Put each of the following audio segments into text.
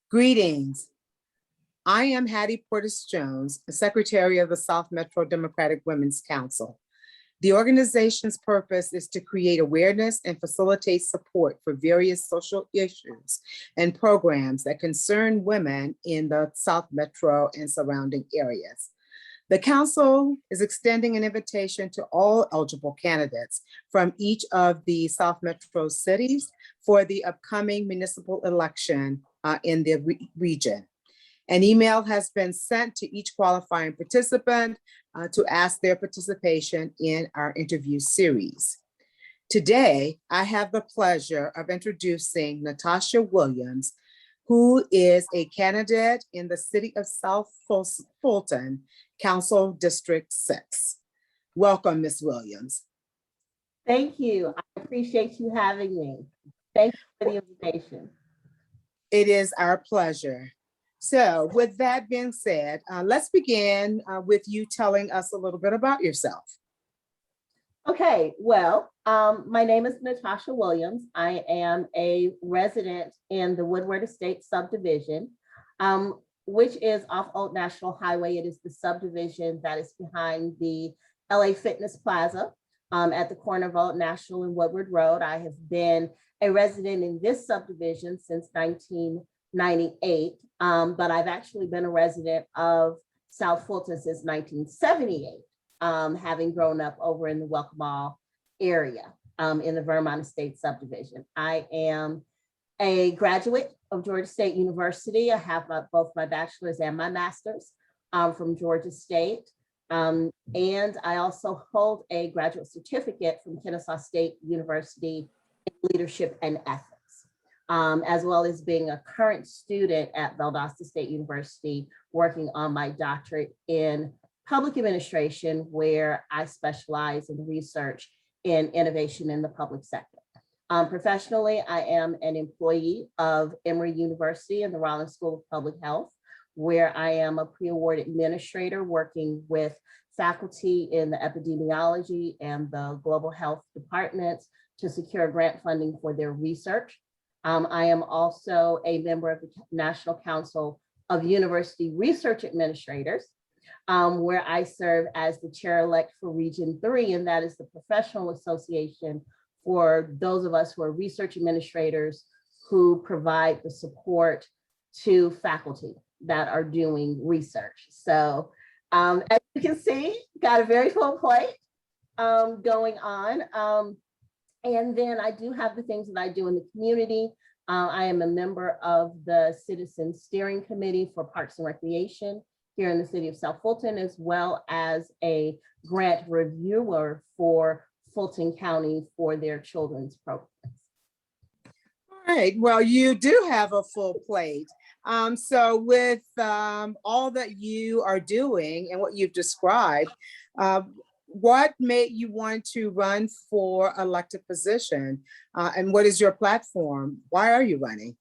Greetings. I am Hattie Portis Jones, Secretary of the South Metro Democratic Women's Council. The organization's purpose is to create awareness and facilitate support for various social issues and programs that concern women in the South Metro and surrounding areas. The council is extending an invitation to all eligible candidates from each of the South Metro cities for the upcoming municipal election in the region. An email has been sent to each qualifying participant to ask their participation in our interview series. Today, I have the pleasure of introducing Natasha Williams, who is a candidate in the City of South Fulton, Council District 6. Welcome, Ms. Williams. Thank you. I appreciate you having me. Thank you for the invitation. It is our pleasure. So with that being said, let's begin with you telling us a little bit about yourself. Okay, well, my name is Natasha Williams. I am a resident in the Woodward Estates subdivision, which is off Old National Highway. It is the subdivision that is behind the LA Fitness Plaza at the corner of Old National and Woodward Road. I have been a resident in this subdivision since 1998, but I've actually been a resident of South Fulton since 1978, having grown up over in the Welcome area in the Vermont Estates subdivision. I am a graduate of Georgia State University. I have both my bachelor's and my master's from Georgia State. And I also hold a graduate certificate from Kennesaw State University in leadership and ethics, as well as being a current student at Valdosta State University, working on my doctorate in public administration, where I specialize in research in innovation in the public sector. Professionally, I am an employee of Emory University and the Rollins School of Public Health, where I am a pre-award administrator working with faculty in the epidemiology and the global health departments to secure grant funding for their research. I am also a member of the National Council of University Research Administrators, where I serve as the chair-elect for Region 3, and that is the professional association for those of us who are research administrators who provide the support to faculty that are doing research. So as you can see, got a very full plate going on. And then I do have the things that I do in the community. I am a member of the Citizen Steering Committee for Parks and Recreation here in the City of South Fulton, as well as a grant reviewer for Fulton County for their children's programs. All right, well, you do have a full plate. So with all that you are doing and what you've described, what made you want to run for elected position? And what is your platform? Why are you running?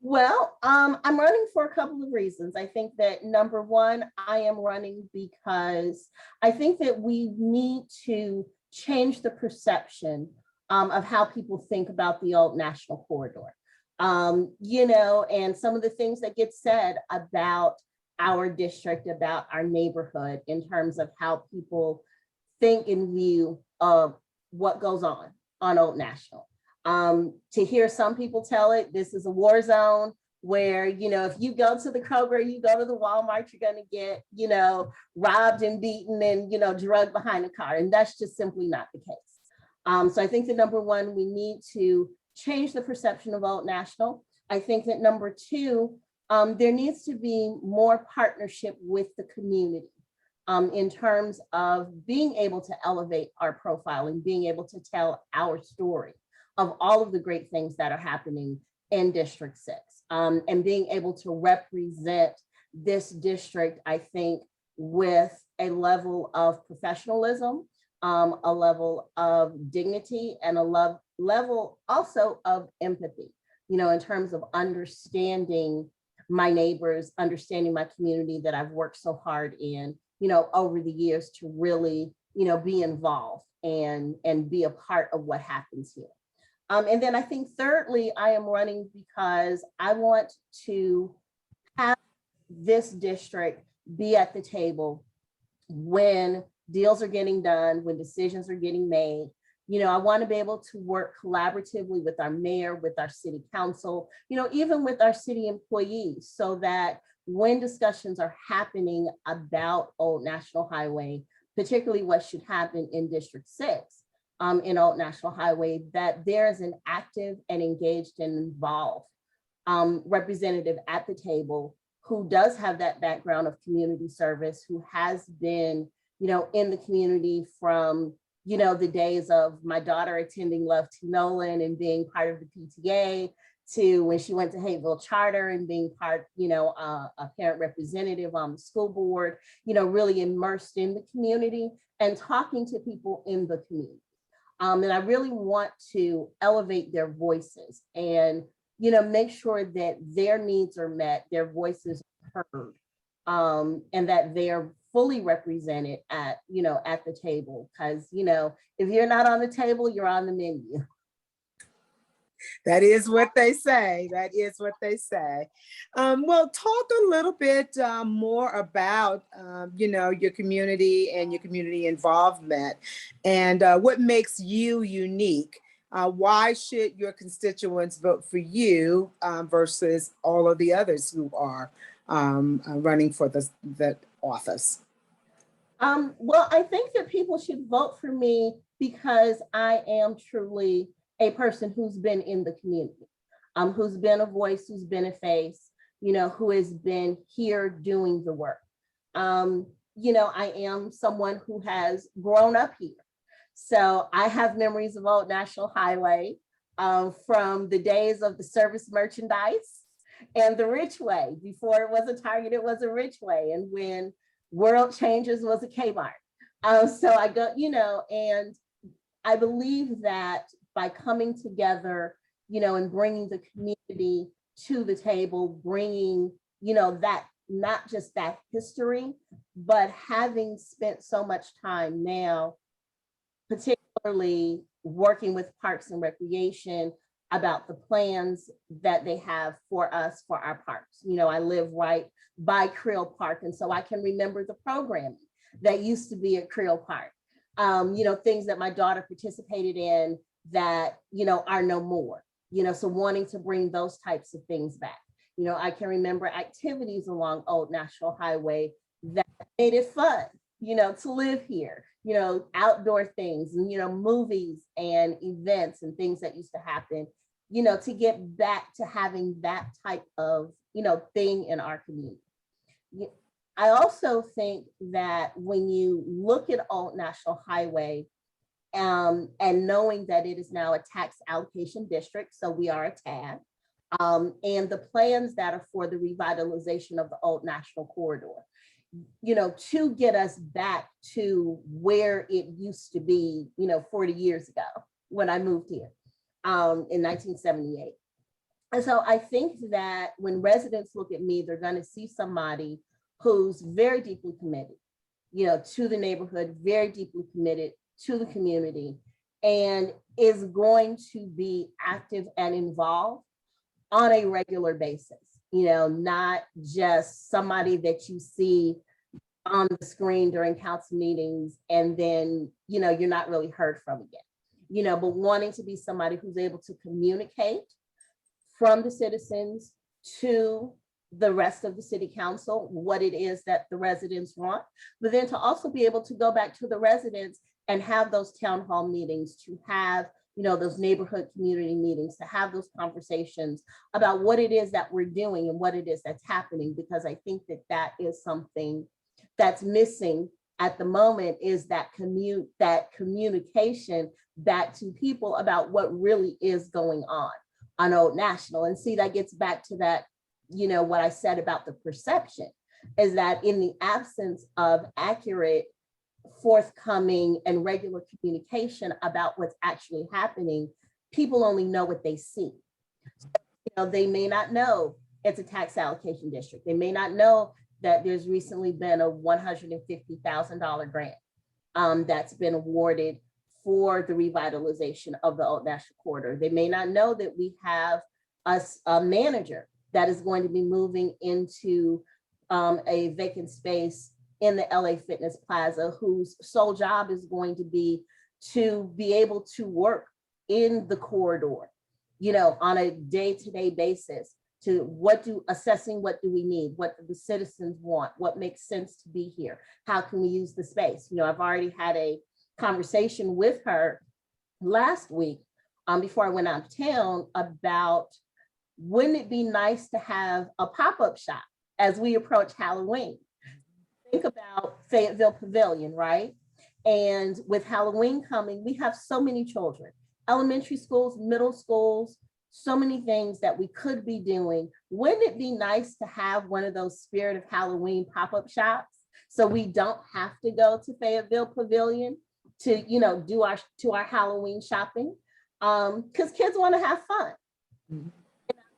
Well, I'm running for a couple of reasons. I think that number one, I am running because I think that we need to change the perception of how people think about the Old National Corridor. And some of the things that get said about our district, about our neighborhood, in terms of how people think and view of what goes on Old National. To hear some people tell it, this is a war zone where, if you go to the Kroger, you go to the Walmart, you're going to get, robbed and beaten and, drugged behind a car. And that's just simply not the case. So I think that number one, we need to change the perception of Old National. I think that number two, there needs to be more partnership with the community in terms of being able to elevate our profile and being able to tell our story of all of the great things that are happening in District 6, and being able to represent this district, I think, with a level of professionalism, a level of dignity, and a level also of empathy, in terms of understanding my neighbors, understanding my community that I've worked so hard in, over the years to really, be involved and be a part of what happens here. And then I think thirdly, I am running because I want to have this district be at the table when deals are getting done, when decisions are getting made. You know, I want to be able to work collaboratively with our mayor, with our city council, you know, even with our city employees, so that when discussions are happening about Old National Highway, particularly what should happen in District 6 in Old National Highway, that there's an active and engaged and involved representative at the table who does have that background of community service, who has been, you know, in the community from, you know, the days of my daughter attending Love to Nolan and being part of the PTA, to when she went to Hateville Charter and being part, you know, a parent representative on the school board, you know, really immersed in the community and talking to people in the community. And I really want to elevate their voices and, you know, make sure that their needs are met, their voices are heard, and that they're fully represented at, you know, at the table. Because, you know, if you're not on the table, you're on the menu. That is what they say. That is what they say. Well, talk a little bit more about, you know, your community and your community involvement and what makes you unique. Why should your constituents vote for you versus all of the others who are running for the office? Well, I think that people should vote for me because I am truly a person who's been in the community, who's been a voice, who's been a face, you know, who has been here doing the work. You know, I am someone who has grown up here. So I have memories of Old National Highway from the days of the service merchandise and the Richway. Before it was a Target, it was a Richway. And when World Changers was a Kmart. So I go, you know, and I believe that by coming together, you know, and bringing the community to the table, bringing, you know, that not just that history, but having spent so much time now, particularly working with Parks and Recreation about the plans that they have for us for our parks. You know, I live right by Creel Park, and so I can remember the programming that used to be at Creel Park. You know, things that my daughter participated in that, you know, are no more. You know, so wanting to bring those types of things back. You know, I can remember activities along Old National Highway that made it fun, you know, to live here. You know, outdoor things and, you know, movies and events and things that used to happen, you know, to get back to having that type of, you know, thing in our community. I also think that when you look at Old National Highway and knowing that it is now a tax allocation district, so we are a TAD, and the plans that are for the revitalization of the Old National Corridor, you know, to get us back to where it used to be, you know, 40 years ago when I moved here in 1978. And so I think that when residents look at me, they're going to see somebody who's very deeply committed, you know, to the neighborhood, very deeply committed to the community, and is going to be active and involved on a regular basis. You know, not just somebody that you see on the screen during council meetings and then, you know, you're not really heard from again, you know, but wanting to be somebody who's able to communicate from the citizens to the rest of the city council, what it is that the residents want, but then to also be able to go back to the residents and have those town hall meetings, to have, you know, those neighborhood community meetings, to have those conversations about what it is that we're doing and what it is that's happening, because I think that that is something that's missing at the moment, is that communication back to people about what really is going on Old National. And see, that gets back to that, you know, what I said about the perception, is that in the absence of accurate, forthcoming and regular communication about what's actually happening, people only know what they see. So, you know, they may not know it's a tax allocation district. They may not know that there's recently been a $150,000 grant that's been awarded for the revitalization of the Old National Corridor. They may not know that we have a manager that is going to be moving into a vacant space in the LA Fitness Plaza, whose sole job is going to be able to work in the corridor, on a day-to-day basis, assessing what do we need, what do the citizens want, what makes sense to be here, how can we use the space. I've already had a conversation with her last week before I went out of town about, wouldn't it be nice to have a pop-up shop as we approach Halloween? Think about Fayetteville Pavilion, right? And with Halloween coming, we have so many children, elementary schools, middle schools, so many things that we could be doing. Wouldn't it be nice to have one of those Spirit of Halloween pop-up shops so we don't have to go to Fayetteville Pavilion to, do our Halloween shopping? Because kids want to have fun. Mm-hmm.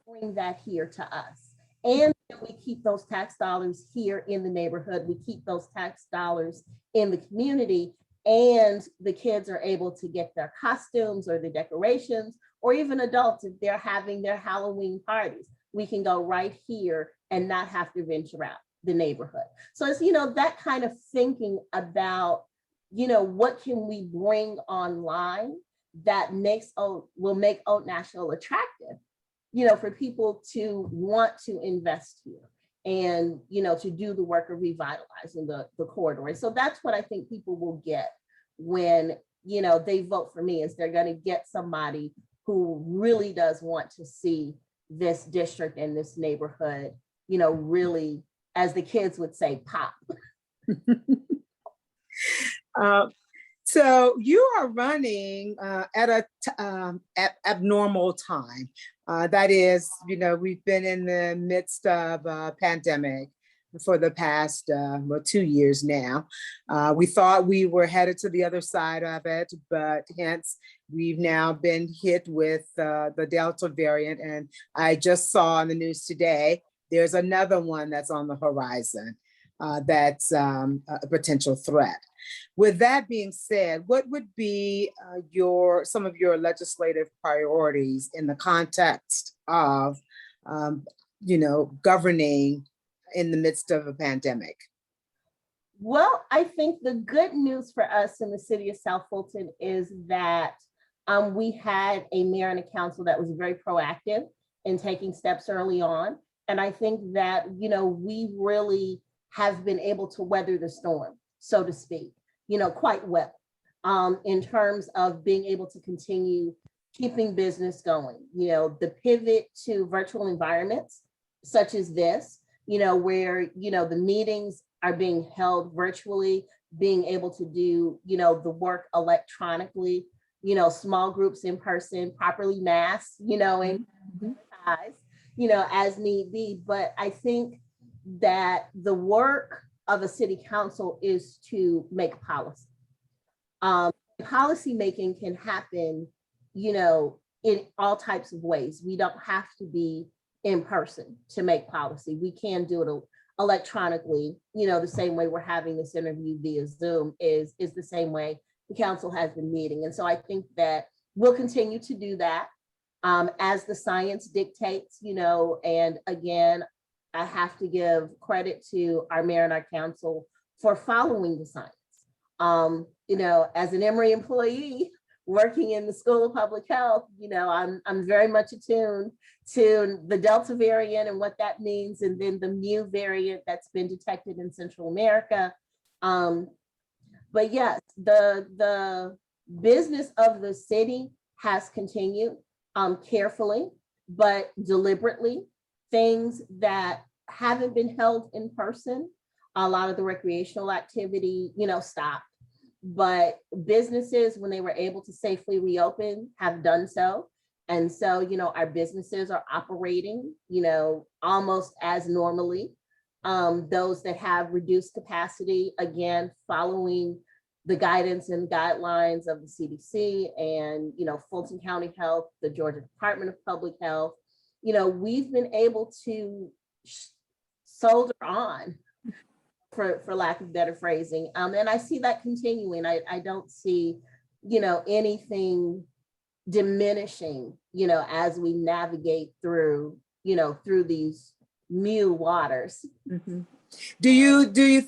Bring that here to us. And we keep those tax dollars here in the neighborhood. We keep those tax dollars in the community, and the kids are able to get their costumes or the decorations, or even adults, if they're having their Halloween parties, we can go right here and not have to venture out the neighborhood. So it's, that kind of thinking about, what can we bring online that will make Old National attractive, for people to want to invest here and, to do the work of revitalizing the corridor. And so that's what I think people will get when, they vote for me, is they're going to get somebody who really does want to see this district and this neighborhood, really, as the kids would say, pop. So you are running at a abnormal time. That is, we've been in the midst of a pandemic for the past 2 years now. We thought we were headed to the other side of it, but hence we've now been hit with the Delta variant. And I just saw on the news today, there's another one that's on the horizon that's a potential threat. With that being said, what would be some of your legislative priorities in the context of, governing in the midst of a pandemic? Well, I think the good news for us in the city of South Fulton is that we had a mayor and a council that was very proactive in taking steps early on. And I think that, we really have been able to weather the storm, so to speak, quite well, in terms of being able to continue keeping business going. The pivot to virtual environments such as this, where, the meetings are being held virtually, being able to do, the work electronically, small groups in person, properly masked, and as need be. But I think that the work of a city council is to make policy. Policy making can happen, in all types of ways. We don't have to be in person to make policy. We can do it electronically, the same way we're having this interview via Zoom is the same way the council has been meeting. And so I think that we'll continue to do that as the science dictates, and again, I have to give credit to our mayor and our council for following the science. As an Emory employee working in the School of Public Health, I'm very much attuned to the Delta variant and what that means, and then the Mu variant that's been detected in Central America. But yes, the business of the city has continued carefully, but deliberately. Things that haven't been held in person, a lot of the recreational activity, stopped. But businesses, when they were able to safely reopen, have done so. And so, our businesses are operating, almost as normally. Those that have reduced capacity, again, following the guidance and guidelines of the CDC and, Fulton County Health, the Georgia Department of Public Health, we've been able to soldier on, for lack of better phrasing. And I see that continuing. I don't see anything diminishing, as we navigate through, through these new waters. Mhm. Do you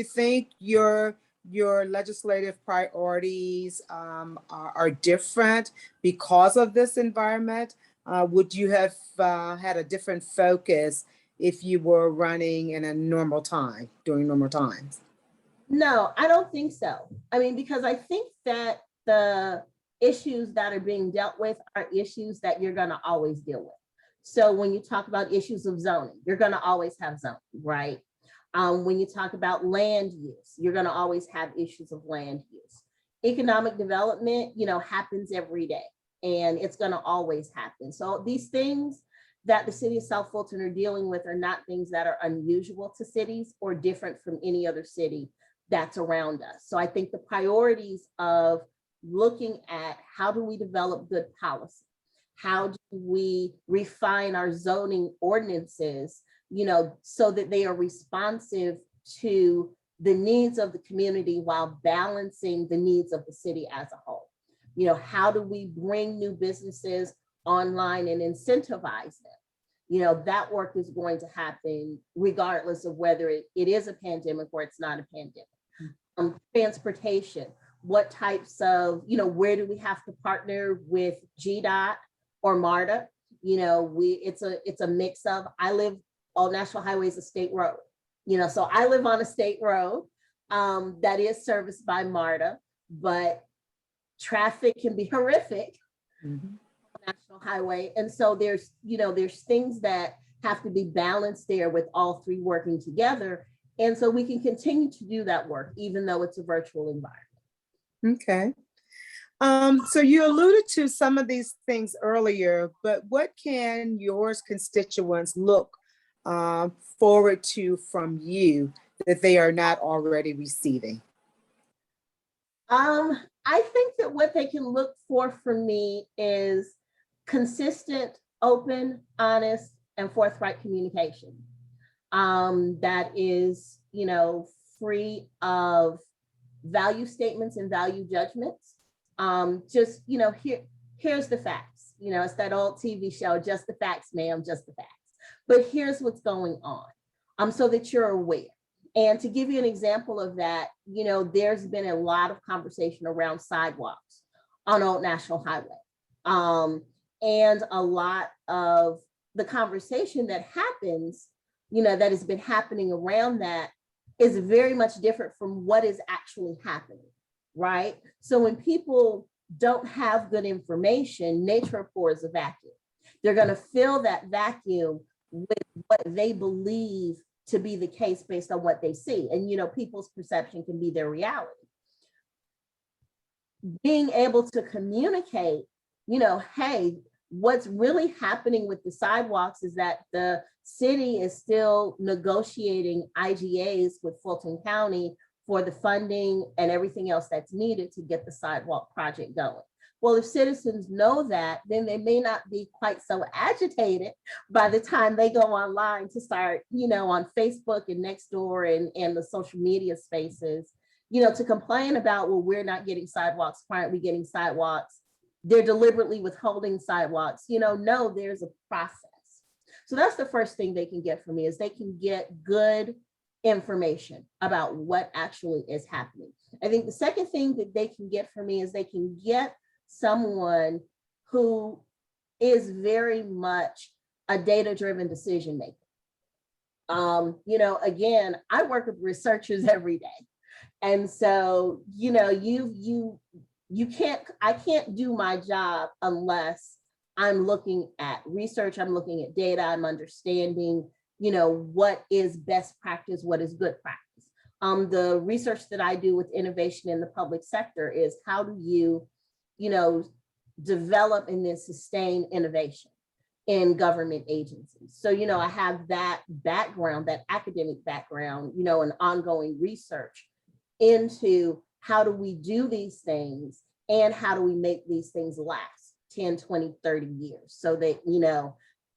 think your legislative priorities are different because of this environment? Would you have had a different focus if you were running in a normal time, during normal times? No, I don't think so. I mean, because I think that the issues that are being dealt with are issues that you're going to always deal with. So when you talk about issues of zoning, you're going to always have zoning, right? When you talk about land use, you're going to always have issues of land use. Economic development, happens every day, and it's going to always happen. So these things that the city of South Fulton are dealing with are not things that are unusual to cities or different from any other city that's around us. So I think the priorities of looking at how do we develop good policy? How do we refine our zoning ordinances, so that they are responsive to the needs of the community while balancing the needs of the city as a whole? How do we bring new businesses online and incentivize them? That work is going to happen regardless of whether it is a pandemic or it's not a pandemic. Transportation, what types of, where do we have to partner with GDOT or MARTA? It's a mix of, I live, all national highways a state road, so I live on a state road that is serviced by MARTA, but traffic can be horrific. Mm-hmm. National highway. And so there's things that have to be balanced there with all three working together. And so we can continue to do that work, even though it's a virtual environment. Okay. So you alluded to some of these things earlier, but what can your constituents look forward to from you that they are not already receiving? I think that what they can look for from me is consistent, open, honest, and forthright communication that is, free of value statements and value judgments. Here's the facts. It's that old TV show, just the facts, ma'am, just the facts. But here's what's going on, so that you're aware. And to give you an example of that, there's been a lot of conversation around sidewalks on Old National Highway. And a lot of the conversation that happens, that has been happening around that is very much different from what is actually happening, right? So when people don't have good information, nature abhors a vacuum. They're going to fill that vacuum with what they believe to be the case based on what they see. And, people's perception can be their reality. Being able to communicate, hey, what's really happening with the sidewalks is that the city is still negotiating IGAs with Fulton County for the funding and everything else that's needed to get the sidewalk project going. Well, if citizens know that, then they may not be quite so agitated by the time they go online to start, on Facebook and Nextdoor and the social media spaces, to complain about, well, we're not getting sidewalks. Why aren't we getting sidewalks? They're deliberately withholding sidewalks. No, there's a process. So that's the first thing they can get from me, is they can get good information about what actually is happening. I think the second thing that they can get from me is they can get someone who is very much a data-driven decision maker. Again, I work with researchers every day. And so, I can't do my job unless I'm looking at research, I'm looking at data, I'm understanding, what is best practice, what is good practice. The research that I do with innovation in the public sector is how do you, develop and then sustain innovation in government agencies. So, I have that background, that academic background, and ongoing research into how do we do these things and how do we make these things last 10, 20, 30 years so that,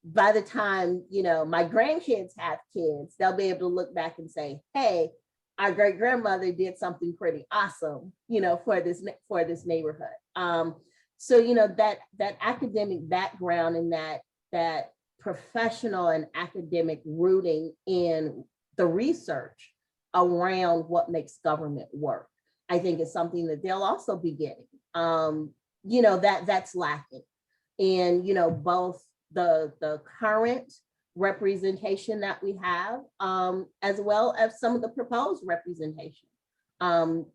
by the time, my grandkids have kids, they'll be able to look back and say, hey, our great grandmother did something pretty awesome, for this neighborhood. So, that academic background and that professional and academic rooting in the research around what makes government work, I think is something that they'll also be getting. That's lacking. And, both the current representation that we have, as well as some of the proposed representation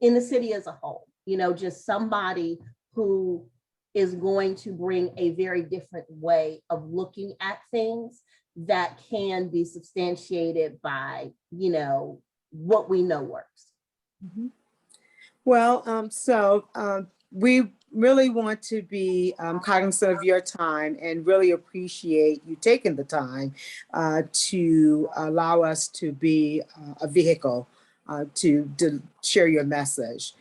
in the city as a whole, just somebody who is going to bring a very different way of looking at things that can be substantiated by, what we know works. Mhm. Well, we really want to be cognizant of your time and really appreciate you taking the time to allow us to be a vehicle to share your message.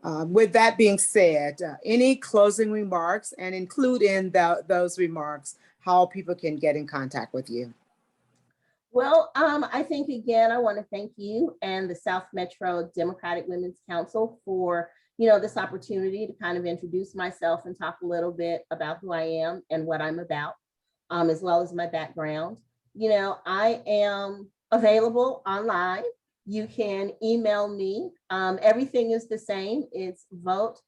With that being said, any closing remarks, and include in those remarks how people can get in contact with you? Well, I think, again, I want to thank you and the South Metro Democratic Women's Council for, this opportunity to kind of introduce myself and talk a little bit about who I am and what I'm about, as well as my background. I am available online. You can email me. Everything is the same. It's vote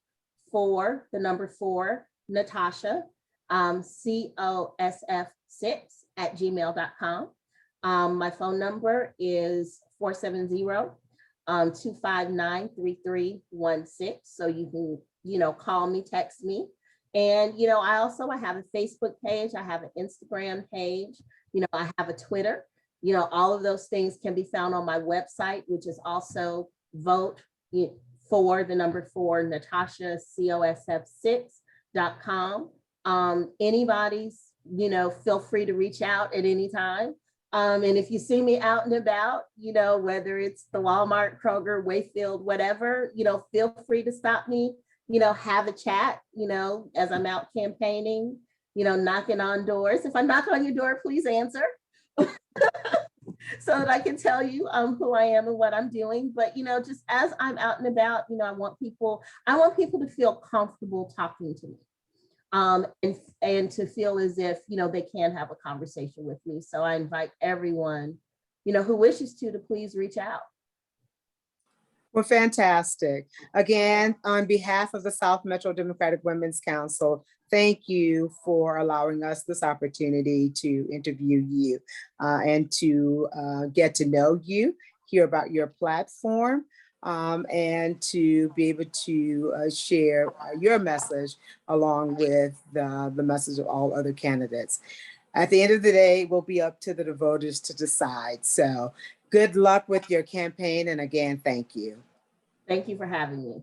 for the number 4, Natasha, COSF6@gmail.com. My phone number is 470-259-3316. So you can, call me, text me. And, I have a Facebook page. I have an Instagram page. I have a Twitter. All of those things can be found on my website, which is also vote for the number 4, Natasha, COSF6.com. Anybody's, feel free to reach out at any time. And if you see me out and about, whether it's the Walmart, Kroger, Wayfield, whatever, feel free to stop me, have a chat, as I'm out campaigning, knocking on doors. If I knock on your door, please answer so that I can tell you who I am and what I'm doing. But, just as I'm out and about, I want people to feel comfortable talking to me. And to feel as if, they can have a conversation with me. So I invite everyone, who wishes to please reach out. Well, fantastic. Again, on behalf of the South Metro Democratic Women's Council, thank you for allowing us this opportunity to interview you and to get to know you, hear about your platform, and to be able to share your message along with the message of all other candidates. At the end of the day, it will be up to the voters to decide. So good luck with your campaign. And again, thank you. Thank you for having me.